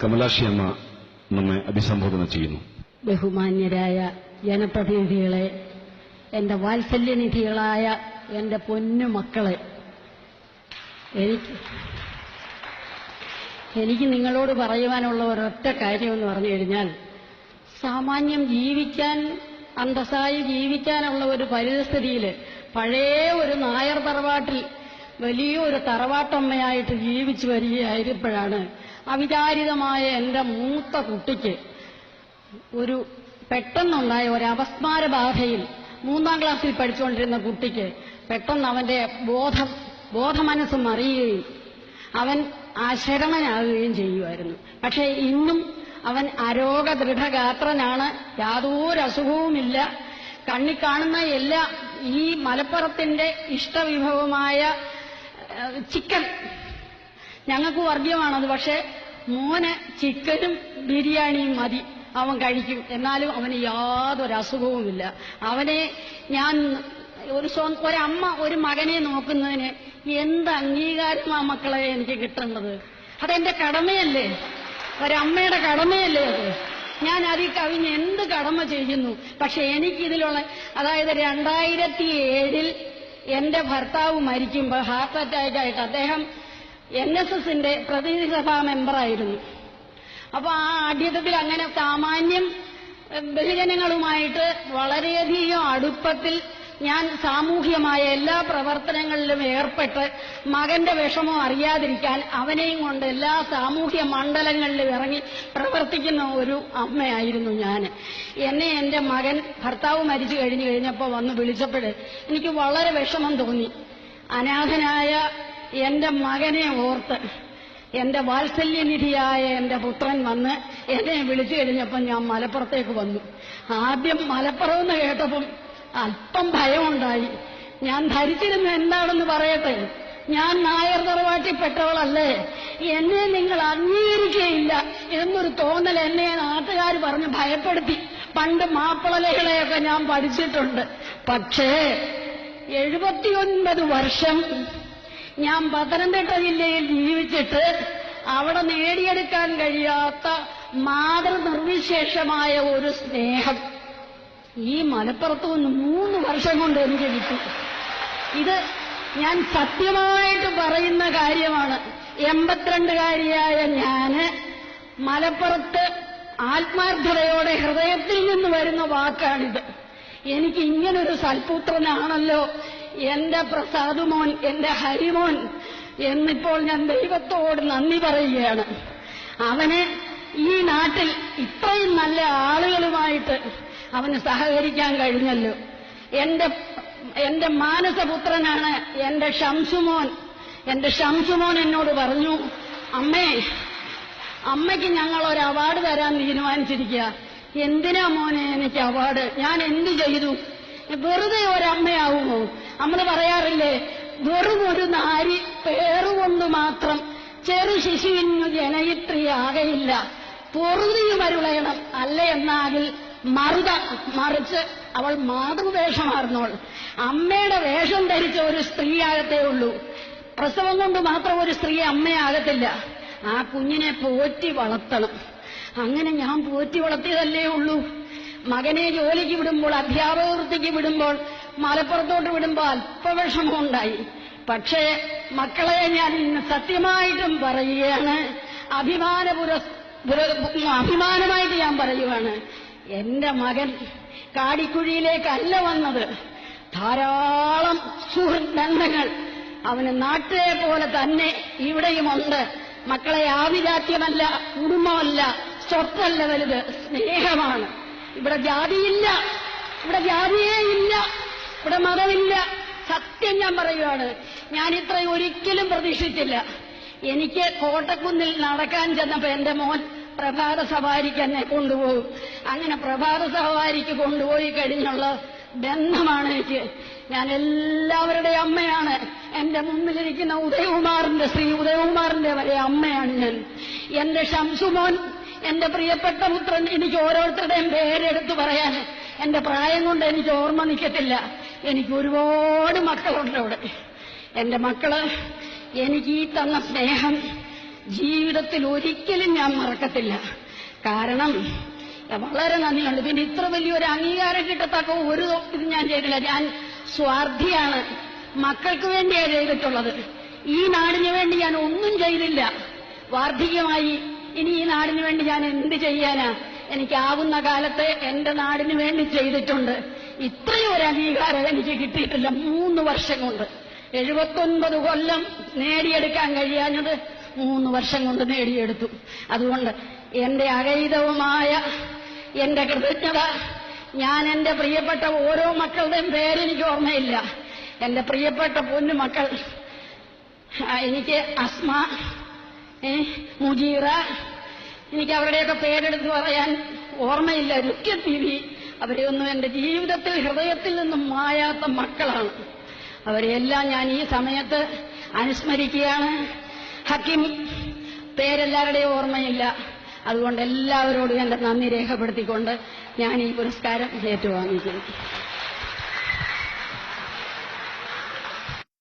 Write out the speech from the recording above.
കമലാക്ഷി അമ്മ നമ്മെ അഭിസംബോധന ചെയ്യുന്നു. ബഹുമാന്യരായ ജനപ്രതിനിധികളെ, എന്റെ വാത്സല്യനിധികളായ എന്റെ പൊന്നു മക്കളെ, എനിക്ക് നിങ്ങളോട് പറയുവാനുള്ള ഒരൊറ്റ കാര്യമെന്ന് പറഞ്ഞു കഴിഞ്ഞാൽ, സാമാന്യം ജീവിക്കാൻ, അന്തസ്സായി ജീവിക്കാനുള്ള ഒരു പരിസ്ഥിതിയിൽ പഴയ ഒരു നായർ തറവാട്ടിൽ വലിയൊരു തറവാട്ടമ്മയായിട്ട് ജീവിച്ചു വരികയായിരുന്നപ്പോഴാണ് അവിചാരിതമായ എന്റെ മൂത്ത കുട്ടിക്ക് ഒരു പെട്ടെന്നുണ്ടായ ഒരു അപസ്മാര ബാധയിൽ 3ാം ക്ലാസ്സിൽ പഠിച്ചുകൊണ്ടിരുന്ന കുട്ടിക്ക് പെട്ടെന്ന് അവന്റെ ബോധമനസ്സ് മറിയുകയും അവൻ അശരണനാകുകയും ചെയ്യുമായിരുന്നു. പക്ഷേ ഇന്നും അവൻ അരോഗ ദൃഢഗാത്രനാണ്, യാതൊരു അസുഖവുമില്ല. കണ്ണി കാണുന്ന എല്ലാ ഈ മലപ്പുറത്തിന്റെ ഇഷ്ടവിഭവമായ ചിക്കൻ ഞങ്ങൾക്ക് വർഗ്യമാണത്. പക്ഷെ മോന് ചിക്കനും ബിരിയാണിയും മതി, അവൻ കഴിക്കും. എന്നാലും അവന് യാതൊരു അസുഖവുമില്ല. അവനെ ഞാൻ ഒരമ്മ ഒരു മകനെ നോക്കുന്നതിന് എന്ത് അംഗീകാരമാണ് മക്കളെ എനിക്ക് കിട്ടേണ്ടത്? അതെന്റെ കടമയല്ലേ, ഒരമ്മയുടെ കടമയല്ലേ അത്? ഞാൻ അതിൽ കവിഞ്ഞ് എന്ത് കടമ ചെയ്യുന്നു? പക്ഷെ എനിക്കിതിലുള്ള, അതായത് 2007 എന്റെ ഭർത്താവ് മരിക്കുമ്പോൾ ഹാർട്ട് അറ്റാക്കായിട്ട്, അദ്ദേഹം NSSന്റെ പ്രതിനിധി സഭാ മെമ്പറായിരുന്നു. അപ്പൊ ആ അടിയന്തത്തിൽ അങ്ങനെ സാമാന്യം ബഹുജനങ്ങളുമായിട്ട് വളരെയധികം അടുപ്പത്തിൽ ഞാൻ സാമൂഹ്യമായ എല്ലാ പ്രവർത്തനങ്ങളിലും ഏർപ്പെട്ട് മകന്റെ വിഷമം അറിയാതിരിക്കാൻ അവനെയും കൊണ്ട് എല്ലാ സാമൂഹ്യ മണ്ഡലങ്ങളിലും ഇറങ്ങി പ്രവർത്തിക്കുന്ന ഒരു അമ്മയായിരുന്നു ഞാൻ. എന്നെ എന്റെ മകൻ ഭർത്താവ് മരിച്ചു കഴിഞ്ഞപ്പോൾ വന്ന് വിളിച്ചപ്പോൾ എനിക്ക് വളരെ വിഷമം തോന്നി. അനാഥനായ എന്റെ മകനെ ഓർത്ത് എന്റെ വാത്സല്യനിധിയായ എന്റെ പുത്രൻ വന്ന് എന്നെ വിളിച്ചു കഴിഞ്ഞപ്പോൾ ഞാൻ മലപ്പുറത്തേക്ക് വന്നു. ആദ്യം മലപ്പുറം എന്ന് കേട്ടപ്പം അല്പം ഭയമുണ്ടായി. ഞാൻ ധരിച്ചിരുന്ന എന്താണെന്ന് പറയട്ടെ, ഞാൻ നായർ തറവാട്ടിൽപ്പെട്ടവളല്ലേ, എന്നെ നിങ്ങൾ അംഗീകരിക്കുകയില്ല എന്നൊരു തോന്നൽ എന്നെ നാട്ടുകാർ പറഞ്ഞ് ഭയപ്പെടുത്തി. പണ്ട് മാപ്പിളലകളെയൊക്കെ ഞാൻ പഠിച്ചിട്ടുണ്ട്. പക്ഷേ 79 വർഷം ഞാൻ പത്തനംതിട്ട ജില്ലയിൽ ജീവിച്ചിട്ട് അവിടെ നേടിയെടുക്കാൻ കഴിയാത്ത മാതൃനിർവിശേഷമായ ഒരു സ്നേഹം ഈ മലപ്പുറത്ത് നിന്ന് 3 വർഷം കൊണ്ട് എനിക്ക് കിട്ടി. ഇത് ഞാൻ സത്യമായിട്ട് പറയുന്ന കാര്യമാണ്. 82കാരിയായ ഞാന് മലപ്പുറത്ത് ആത്മാർത്ഥതയോടെ ഹൃദയത്തിൽ നിന്ന് വരുന്ന വാക്കാണിത്. എനിക്ക് ഇങ്ങനൊരു സൽപുത്രനാണല്ലോ എന്റെ പ്രസാദുമോൻ, എന്റെ ഹരിമോൻ എന്നിപ്പോൾ ഞാൻ ദൈവത്തോട് നന്ദി പറയുകയാണ്. അവന് ഈ നാട്ടിൽ ഇത്രയും നല്ല ആളുകളുമായിട്ട് അവന് സഹകരിക്കാൻ കഴിഞ്ഞല്ലോ. എന്റെ മാനസപുത്രനാണ് എന്റെ ഷംസുമോൻ. എന്റെ ഷംസുമോൻ എന്നോട് പറഞ്ഞു, അമ്മയ്ക്ക് ഞങ്ങൾ ഒരു അവാർഡ് തരാൻ തീരുമാനിച്ചിരിക്കുക. എന്തിനാ മോനെ എനിക്ക് അവാർഡ്? ഞാൻ എന്ത് ചെയ്തു? വെറുതെ ഒരമ്മയാവുമോ? നമ്മൾ പറയാറില്ലേ, വെറും ഒരു നാരി പേറുകൊണ്ട് മാത്രം ചെറു ശിശുവിനു ജനയിത്രിയാകയില്ല, പൊറുതിയുമരുളയണം. അല്ല എന്നാകിൽ മറിച്ച് അവൾ മാതൃവേഷമാർന്നോൾ. അമ്മയുടെ വേഷം ധരിച്ച ഒരു സ്ത്രീയാകത്തേ ഉള്ളൂ. പ്രസവം കൊണ്ട് മാത്രം ഒരു സ്ത്രീ അമ്മയാകത്തില്ല. ആ കുഞ്ഞിനെ പോറ്റി വളർത്തണം. അങ്ങനെ ഞാൻ പോറ്റി വളർത്തിയതല്ലേ ഉള്ളൂ. മകനെ ജോലിക്ക് വിടുമ്പോൾ, അധ്യാപക വൃത്തിക്ക് വിടുമ്പോൾ, മലപ്പുറത്തോട്ട് വിടുമ്പോൾ അല്പവിഷമമുണ്ടായി. പക്ഷേ മക്കളെ ഞാൻ സത്യമായിട്ടും പറയുകയാണ്, അഭിമാനമായിട്ട് ഞാൻ പറയുകയാണ്, എന്റെ മകൻ കാടിക്കുഴിയിലേക്കല്ല വന്നത്. ധാരാളം സുഹൃത്ത് ബന്ധങ്ങൾ അവന് നാട്ടിലെ പോലെ തന്നെ ഇവിടെയുമുണ്ട്. മക്കളെ ആഭിജാത്യമല്ല, കുടുംബമല്ല, സ്വത്തല്ല വലുത്, സ്നേഹമാണ്. ഇവിടെ ജാതിയില്ല, ഇവിടെ ജാതിയേ ഇല്ല, ഇവിടെ മതമില്ല. സത്യം ഞാൻ പറയുകയാണ്, ഞാൻ ഇത്രയും ഒരിക്കലും പ്രതീക്ഷിച്ചില്ല. എനിക്ക് കോട്ടക്കുന്നിൽ നടക്കാൻ ചെന്നപ്പോ എന്റെ മോൻ പ്രഭാത സവാരിക്ക് എന്നെ കൊണ്ടുപോകും. അങ്ങനെ പ്രഭാത സവാരിക്ക് കൊണ്ടുപോയി കഴിഞ്ഞുള്ള ബന്ധമാണ് എനിക്ക്. ഞാൻ എല്ലാവരുടെ അമ്മയാണ്. എന്റെ മുമ്പിലിരിക്കുന്ന ശ്രീ ഉദയകുമാറിന്റെ വരെ അമ്മയാണ് ഞാൻ. എന്റെ ഷംസുമോൻ, എന്റെ പ്രിയപ്പെട്ട പുത്രൻ, എനിക്ക് ഓരോരുത്തരുടെയും പേരെടുത്തു പറയാൻ എന്റെ പ്രായം കൊണ്ട് എനിക്ക് ഓർമ്മ നിൽക്കത്തില്ല. എനിക്ക് ഒരുപാട് മക്കളുണ്ട് അവിടെ. എന്റെ മക്കള് എനിക്ക് ഈ തന്ന സ്നേഹം ജീവിതത്തിൽ ഒരിക്കലും ഞാൻ മറക്കത്തില്ല. കാരണം വളരെ നന്ദിയുണ്ട്. പിന്നെ ഇത്ര വലിയൊരു അംഗീകാരം കിട്ടത്തക്ക ഒരു ഇത് ഞാൻ ചെയ്തില്ല. ഞാൻ സ്വാർത്ഥിയാണ്. മക്കൾക്ക് വേണ്ടിയാണ് ചെയ്തിട്ടുള്ളത്. ഈ നാടിനു വേണ്ടി ഞാൻ ഒന്നും ചെയ്തില്ല. വാർദ്ധക്യമായി ഇനി ഈ നാടിനു വേണ്ടി ഞാൻ എന്ത് ചെയ്യാനാ? എനിക്കാവുന്ന കാലത്ത് എന്റെ നാടിനു വേണ്ടി ചെയ്തിട്ടുണ്ട്. ഇത്രയും ഒരു അംഗീകാരം എനിക്ക് കിട്ടിയിട്ടില്ല 3 വർഷം കൊണ്ട്. 79 കൊല്ലം നേടിയെടുക്കാൻ കഴിയാഞ്ഞത് 3 വർഷം കൊണ്ട് നേടിയെടുത്തു. അതുകൊണ്ട് എന്റെ അഗൈതവുമായ എന്റെ കൃതജ്ഞത ഞാൻ എന്റെ പ്രിയപ്പെട്ട ഓരോ മക്കളുടെയും പേരെനിക്ക് ഓർമ്മയില്ല. എന്റെ പ്രിയപ്പെട്ട പൊന്നു മക്കൾ, എനിക്ക് അസ്മ, മുജീറ, എനിക്ക് അവരുടെയൊക്കെ പേരെടുത്ത് പറയാൻ ഓർമ്മയില്ല. രുക്യത്തിരി, അവരെയൊന്നും എന്റെ ജീവിതത്തിൽ ഹൃദയത്തിൽ നിന്നും മായാത്ത മക്കളാണ്. അവരെയെല്ലാം ഞാൻ ഈ സമയത്ത് അനുസ്മരിക്കുകയാണ്. ഹക്കിം പേരെല്ലാവരുടെയും ഓർമ്മയില്ല. അതുകൊണ്ട് എല്ലാവരോടും എന്റെ നന്ദി രേഖപ്പെടുത്തിക്കൊണ്ട് ഞാൻ ഈ പുരസ്കാരം ഏറ്റുവാങ്ങിക്കുന്നു.